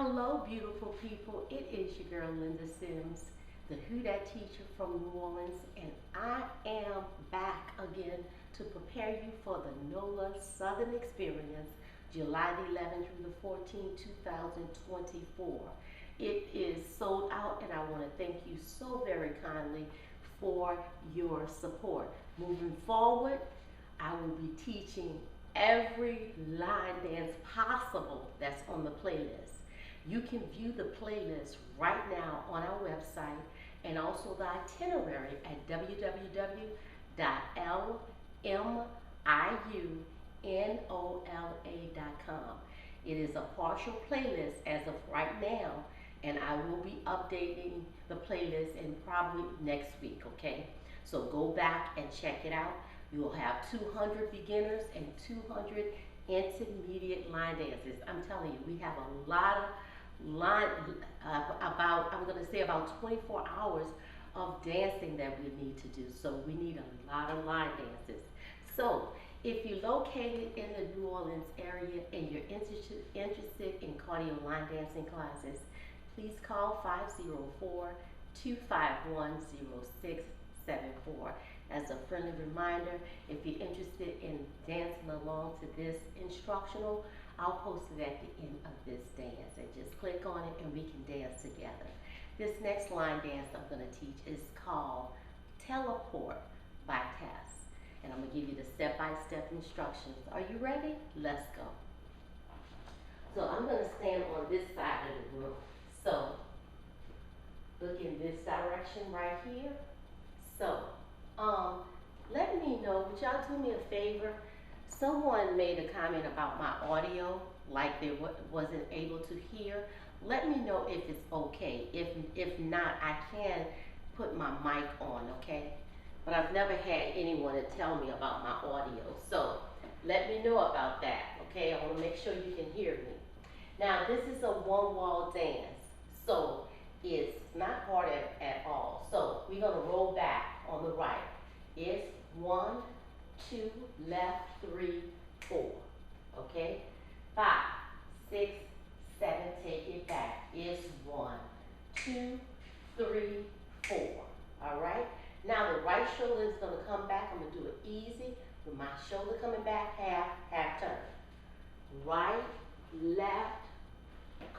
Hello, beautiful people. It is your girl, Linda Sims, the Who Dat teacher from New Orleans, and I am back again to prepare you for the NOLA Southern Experience, July the 11th through the 14th, 2024. It is sold out, and I want to thank you so very kindly for your support. Moving forward, I will be teaching every line dance possible that's on the playlist. You can view the playlist right now on our website and also the itinerary at www.LMIUNOLA.com. It is a partial playlist as of right now, and I will be updating the playlist in probably next week, okay? So go back and check it out. You'll have 200 beginners and 200 intermediate line dances. I'm telling you, we have a lot of I'm going to say about 24 hours of dancing that we need to do. So we need a lot of line dances. So if you're located in the New Orleans area and you're interested in cardio line dancing classes, please call 504-251-0674. As a friendly reminder, if you're interested in dancing along to this instructional, I'll post it at the end of this dance, and just click on it and we can dance together. This next line dance I'm going to teach is called Teleport by Tess, and I'm going to give you the step-by-step instructions. Are you ready? Let's go. So I'm going to stand on this side of the room. So look in this direction right here. So let me know, would y'all do me a favor? Someone made a comment about my audio, like they wasn't able to hear. Let me know if it's okay. If not, I can put my mic on, okay? But I've never had anyone to tell me about my audio. So let me know about that, okay? I want to make sure you can hear me. Now, this is a one-wall dance, so it's not hard at all. So we're going to roll back on the right. It's 1, 2, left, 3, 4. Okay? 5, 6, 7, take it back. It's 1, 2, 3, 4. All right? Now the right shoulder is going to come back. I'm going to do it easy with my shoulder coming back, half turn. Right, left,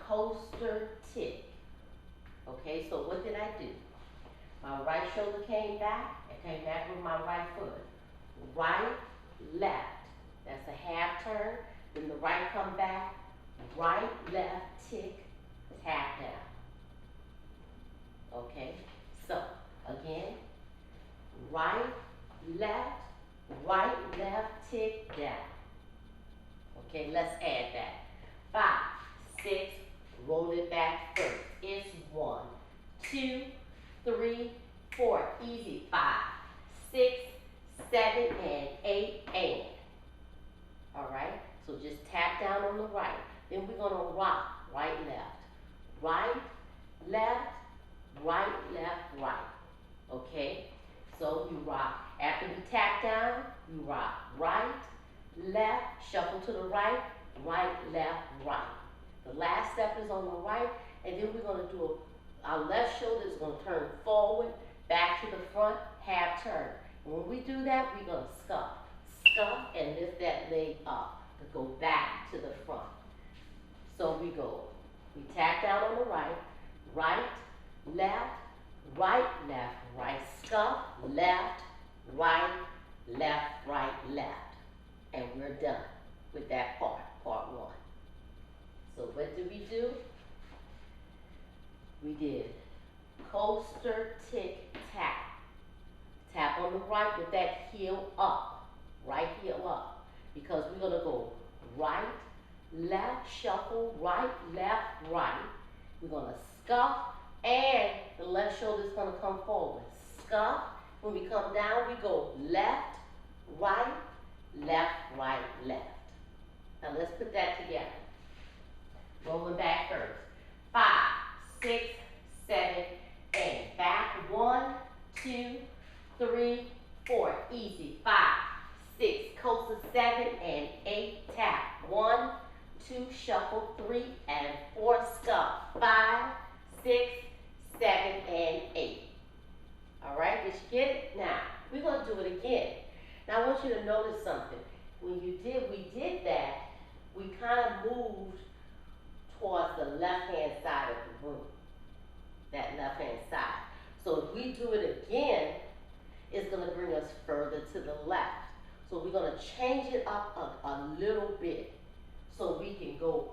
coaster, tick. Okay, so what did I do? My right shoulder came back and came back with my right foot. Right, left. That's a half turn. Then the right come back. Right, left, tick, tap down. Okay, so again, right, left, tick, down. Okay, let's add that. 5, 6, roll it back first. It's 1, 2, 3, 4. Easy. 5, 6, 7, and 8, and. All right, so just tap down on the right. Then we're going to rock right, left. Right, left, right. Okay, so you rock. After we tap down, you rock right, left, shuffle to the right, left, right. The last step is on the right, and then we're going to do our left shoulder is going to turn forward, back to the front, half turn. And when we do that, we're going to scuff, and lift that leg up to go back to the front. So we go. We tap down on the right, left, right, scuff, left, right, left. And we're done with that part 1. So what did we do? We did coaster, tick, tap. Tap on the right with that heel up, right heel up. Because we're going to go right, left, shuffle, right. We're going to scuff, and the left shoulder is going to come forward. Scuff. When we come down, we go left, right. Now let's put that together. Rolling back first. 5, 6, 7, and back. 1, 2, 3, 4. Easy. 5, 6, coaster, 7, and 8. Tap. 1, 2, shuffle. shuffle 3 and 4, scuff 5, 6, 7, and 8. All right, did you get it? Now, we're going to do it again. Now, I want you to notice something. When we did that, we kind of moved towards the left-hand side of the room, that left-hand side. So if we do it again, it's going to bring us further to the left. So we're going to change it up a little bit so we can go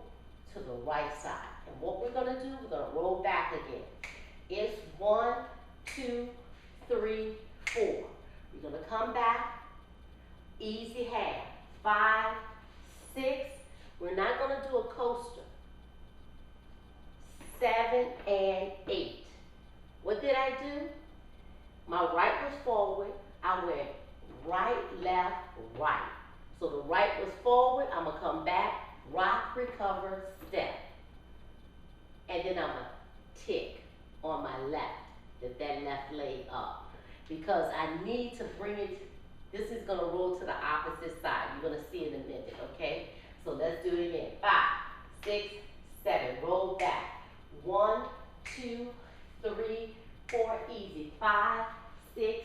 to the right side. And what we're going to do, we're going to roll back again. It's 1, 2, 3, 4. We're going to come back, easy half, 5, 6. We're not going to do a coaster. 7 and 8. What did I do? My right was forward. I went right, left, right. So the right was forward. I'm going to come back, rock, recover, step. And then I'm going to tick on my left, lift that left leg up. Because I need to bring it, this is going to roll to the opposite side. You're going to see it in a minute, okay? So let's do it again. 5, 6, 7, roll back. 1, 2, 3, 4, easy. 5, 6,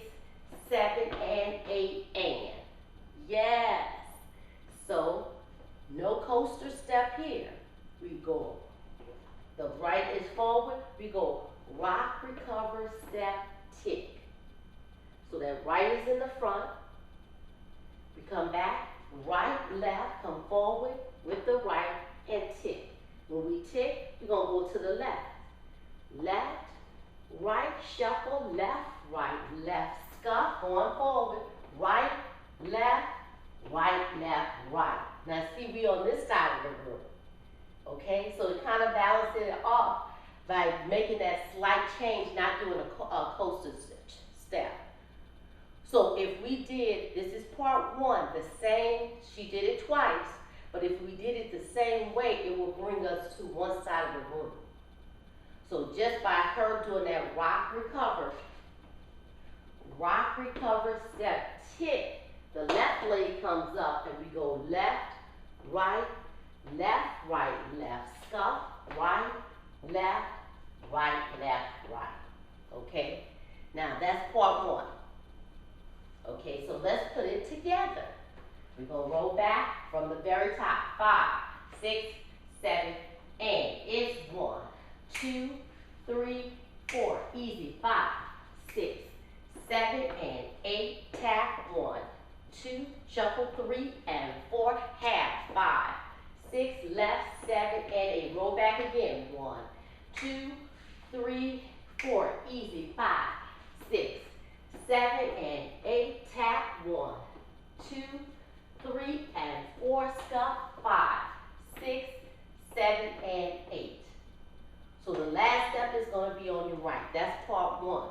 7, and 8, and. Yes. So, no coaster step here. We go, the right is forward. We go rock, recover, step, tick. So that right is in the front. We come back, right, left, come forward with the right, and tick. When we tick, we're going to go to the left. Left, right, shuffle, left, right, left, scuff, going forward, right, left, right, left, right. Now see, we on this side of the room. Okay, so it kind of balances it off by making that slight change, not doing a coaster step. So if we did, this is part 1, the same, she did it twice, but if we did it the same way, it will bring us to one side of the room. So just by her doing that rock, recover, step, tick, the left leg comes up and we go left, right, left, scuff, right, left, right. Okay, now that's part 1. Okay, so let's put it together. We're going to roll back from the very top. 5, 6, 7, and it's 1, 2, 3, 4. Easy. 5, 6, 7, and 8. Tap. 1, 2, shuffle 3 and 4. Half. 5, 6, left, 7, and 8. Roll back again. 1, 2, 3, 4. Easy. 5, 6, 7, and 8. Tap. 1, 2, 3, and 4. Scuff. 5, 6, 7, and 8. So the last step is going to be on your right. That's part 1.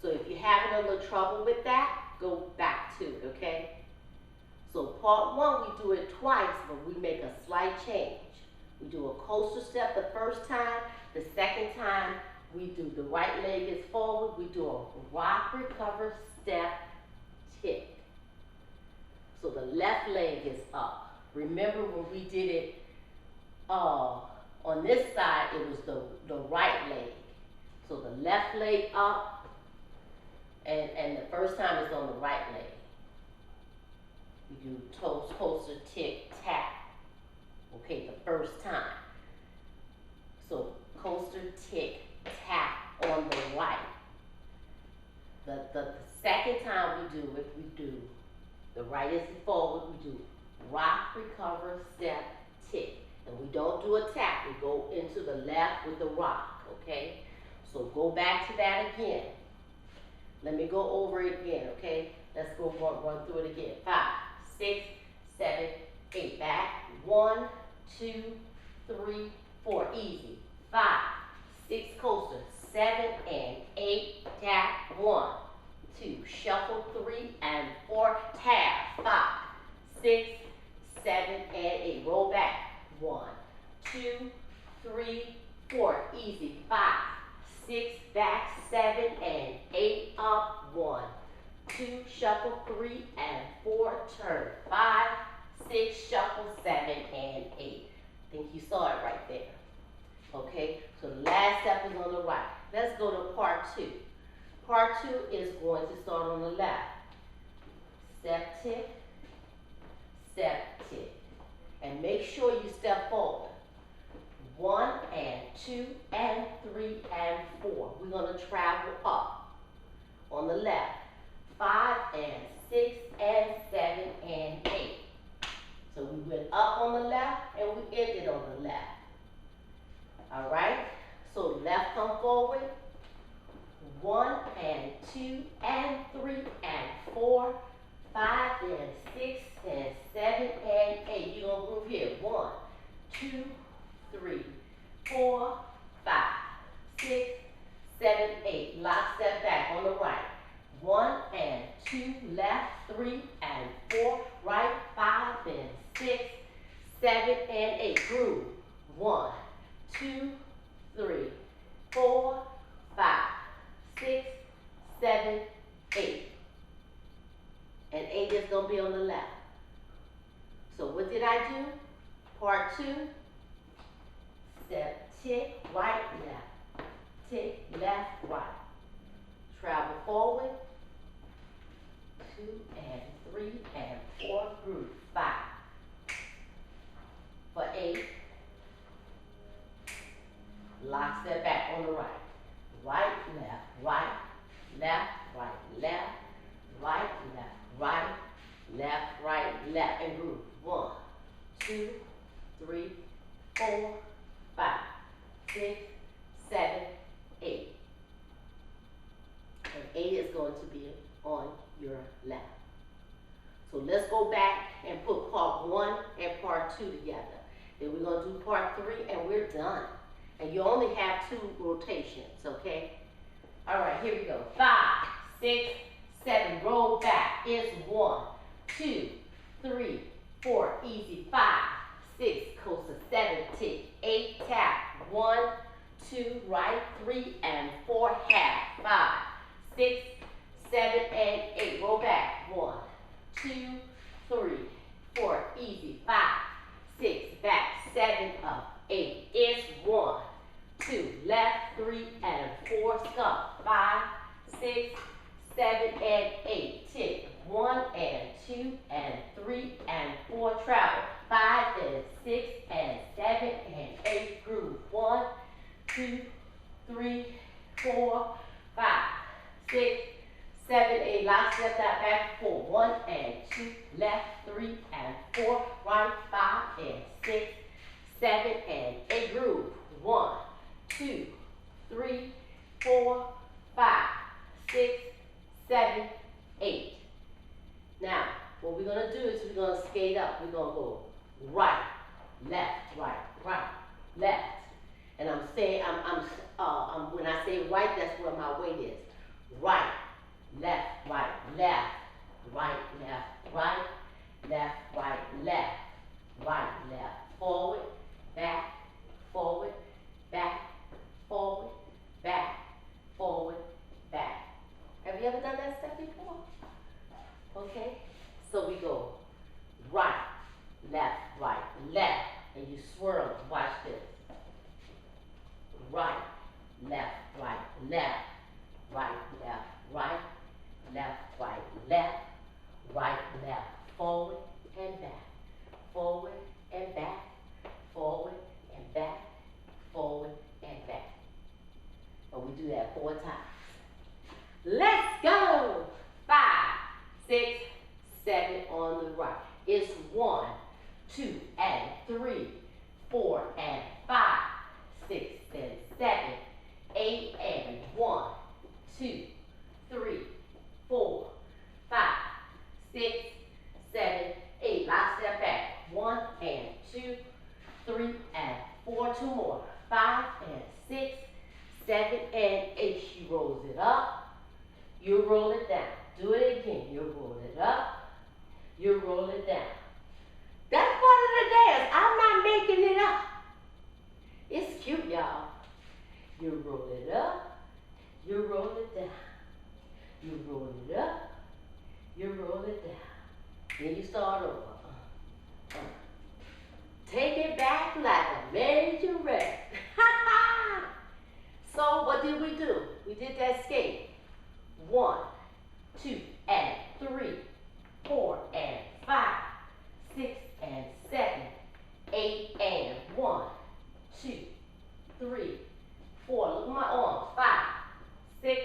So if you're having a little trouble with that, go back to it, okay? So part 1, we do it twice, but we make a slight change. We do a coaster step the first time. The second time, we do the right leg is forward. We do a rock, recover, step, tick. So the left leg is up. Remember when we did it on this side, it was the right leg. So the left leg up, and the first time it's on the right leg. We do toes, coaster, tick, tap. Okay, the first time. So coaster, tick, tap on the right. The second time we do it, we do the right is forward, we do rock, recover, step, tick. And we don't do a tap, we go into the left with the rock, okay? So go back to that again. Let me go over it again, okay? Let's go run through it again. 5, 6, 7, 8. Back. 1, 2, 3, 4. Easy. 5, 6, coaster. 7 and 8. Tap. 1, 2. Shuffle 3 and 4. Tap. 5, 6, 7, and 8. Roll back. 1, 2, 3, 4. Easy. 5, 6, back, 7 and 8 up. 1, 2, shuffle 3 and 4. Turn. 5, 6, shuffle 7 and 8. part two. Part two is going to start on the left. Step, tick, step, tick. And make sure you step forward. 1 and 2 and 3 and 4. We're going to travel up on the left. 5 and 6 and 7 and 8. So we went up on the left and we ended on the left. All right? So left come forward. 1 and 2 and 3 and 4. 5 and 6 and 7 and 8. You're going to group here. 1, 2, 3, 4, 5, 6, 7, 8. Lock, step back on the right. 1 and 2, left, 3 and 4, right, 5 and 6, 7 and 8. Groove. 1, 2, 3, 4, 5, 6, 7, 8. And 8 is going to be on the left. So what did I do? Part 2. Step, tick, right, left. Tick, left, right. Travel forward. 2 and 3 and 4. Groove. 5. For 8. Lock, step back on the right. Right, left, right, left, right, left, right, left, right, left, right, left, and groove. 1, 2, 3, 4, 5, 6, 7, 8. And 8 is going to be on your left. So let's go back and put part 1 and part 2 together. Then we're going to do part 3 and we're done. And you only have 2 rotations, okay? All right, here we go. 5, 6, 7, roll back. It's 1, 2, 3, 4, easy. 5, 6, coaster, 7, tick, 8, tap. 1, 2, right, 3 and 4, half. 5, 6, 7 and 8. Roll back. 1, 2, 3, 4, easy. 5, 6, back, 7 up, 8. It's 1, 2, left, 3 and 4, skunk. 5, 6, 7 and 8. Tick. 1 and 2 and 3 and 4. Travel. 5 and 6 and 7 and 8. Groove. 1, 2, 3, 4, 5, 6, 7, 8. Lock, step that back. 4. 1 and 2. Left, 3 and 4. Right, 5 and 6, 7 and 8. Groove. 1, 2, 3, 4, 5, 6, 7, 8. Now, what we're going to do is we're going to skate up. We're going to go right, left, right, right, left. And I'm saying, when I say right, that's where my weight is. Right, left, right, left, right, left, right, left, right, left, right, left, forward, back, forward, back, forward, back, forward, back. Have you ever done that step before? Okay, so we go right, left, right, left, and you swirl. Watch this. Right, left, right, left, right, left, right, left, right, left, right, left, forward and back, forward and back, forward and back, forward and back. And we do that 4 times. Let's go. 5, 6, 7 on the right. It's 1, 2 and 3, 4 and 5, 6 and 7, 8 and 1, 2, 3, 4, 5, 6, 7, 8. Lock, step back. 1 and 2, 3 and 4. 2 more. 5 and 6, 7 and 8. She rolls it up. You roll it down. Do it again. You roll it up. You roll it down. That's part of the dance. I'm not making it up. It's cute, y'all. You roll it up. You roll it down. You roll it up. You roll it down. Then you start over. Take it back like a major rest. So what did we do? We did that skate. 1, 2, and 3, 4, and 5, 6, and 7, 8, and 1, 2, 3, 4. Look at my arms. 5, 6,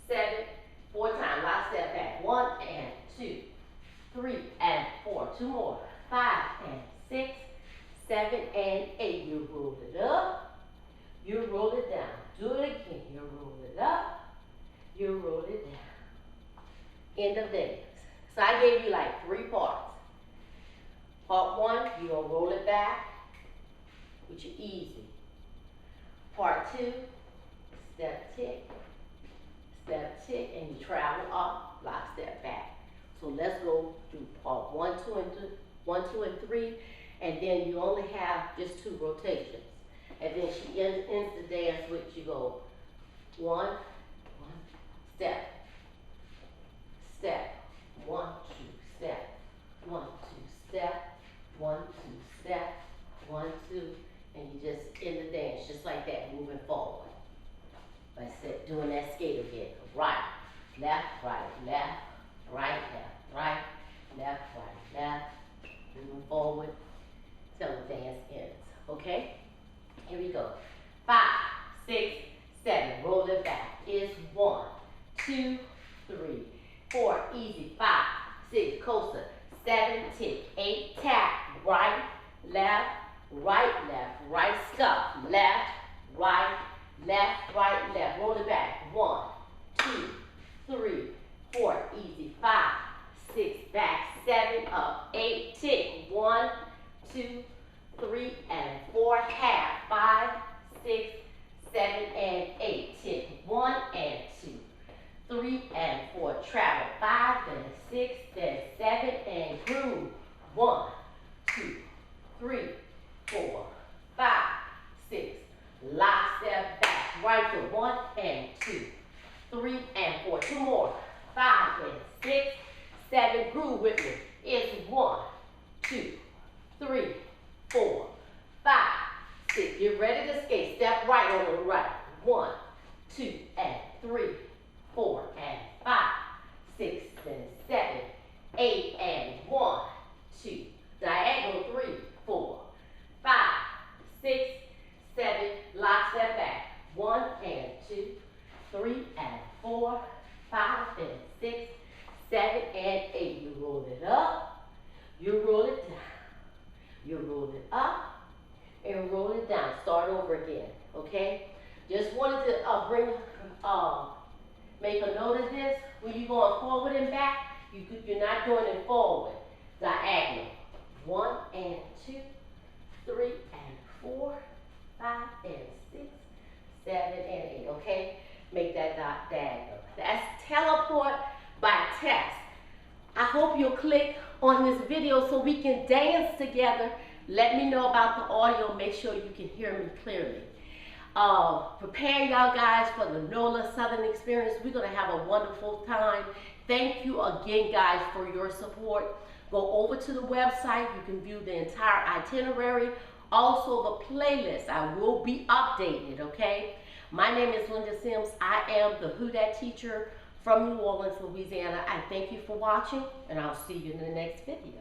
7, 4 times. Last step back. 1 and 2, 3 and 4. 2 more. 5 and 6, 7 and 8. You roll it up. You roll it down. Do it again. You roll it up. You roll it down. End of dance. So I gave you like 3 parts. Part 1, you're going to roll it back, which is easy. Part 2, step, tick, and you travel up, lock, step back. So let's go through part 1, 2, and 3, and then you only have just 2 rotations. And then she ends the dance with you go 1, step, 1, 2, step, 1, 2, step, 1, 2, step, 1, 2, and you just end the dance just like that, moving forward. By doing that skate again. Right, left, right, left, right, left, right, left, right, left. Moving forward till the dance ends. Okay? Here we go. 5, 6, 7. Roll it back. It's 1, 2, 3, 4. Easy. 5, 6. Coaster. 7, tick. 8, tap. Right, left, right, stop. Left, right, left. Roll it back. 1, 2, 3, 4. Easy. 5, 6. Back. 7 up. 8. Tick. 1, 2, 3, and 4. Half. 5, 6, 7, and 8. Tick. 1 and 2, 3 and 4. Travel. 5, then 6, then 7, and groove. 1, 2, 3, 4, 5, 6. Lock, step back. Right foot. 1 and 2, 3 and 4. 2 more. 5 and 6, 7. Groove with me. It's 1, 2, 3, 4, 5, 6. Get ready to skate. Step right on the right. 1, 2, and 3, 4, and 5, 6, and 7, 8, and 1, 2. Diagonal 3, 4, 5, 6, 7. Lock, step back. 1 and 2, 3 and 4, 5 and 6, 7 and 8. You roll it up. You roll it down. You roll it up and roll it down. Start over again. Okay? Just wanted to make a note of this. When you're going forward and back, you're not doing it forward. Diagonal. 1 and 2, 3 and 4, 5 and 6, 7 and 8. Okay? Make that diagonal. That's teleport by text. I hope you'll click on this video so we can dance together. Let me know about the audio. Make sure you can hear me clearly. Prepare y'all guys for the NOLA Southern Experience. We're going to have a wonderful time. Thank you again, guys, for your support. Go over to the website. You can view the entire itinerary. Also, the playlist. I will be updated, okay? My name is Linda Sims. I am the Who Dat teacher from New Orleans, Louisiana. I thank you for watching, and I'll see you in the next video.